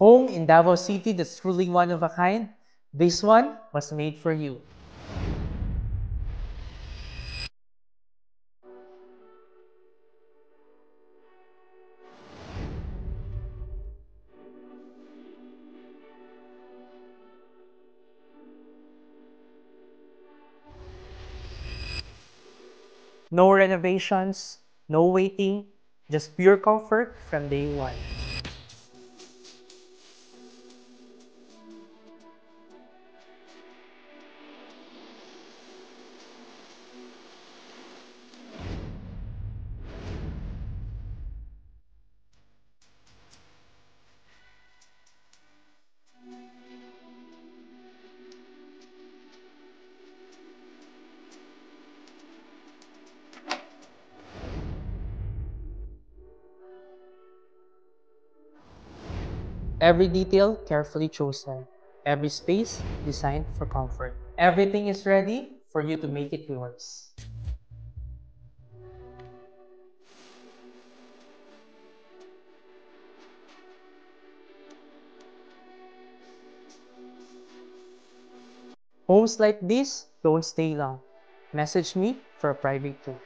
Home in Davao City that's truly one of a kind. This one was made for you. No renovations, no waiting, just pure comfort from day one. Every detail carefully chosen. Every space designed for comfort. Everything is ready for you to make it yours. Homes like this don't stay long. Message me for a private tour.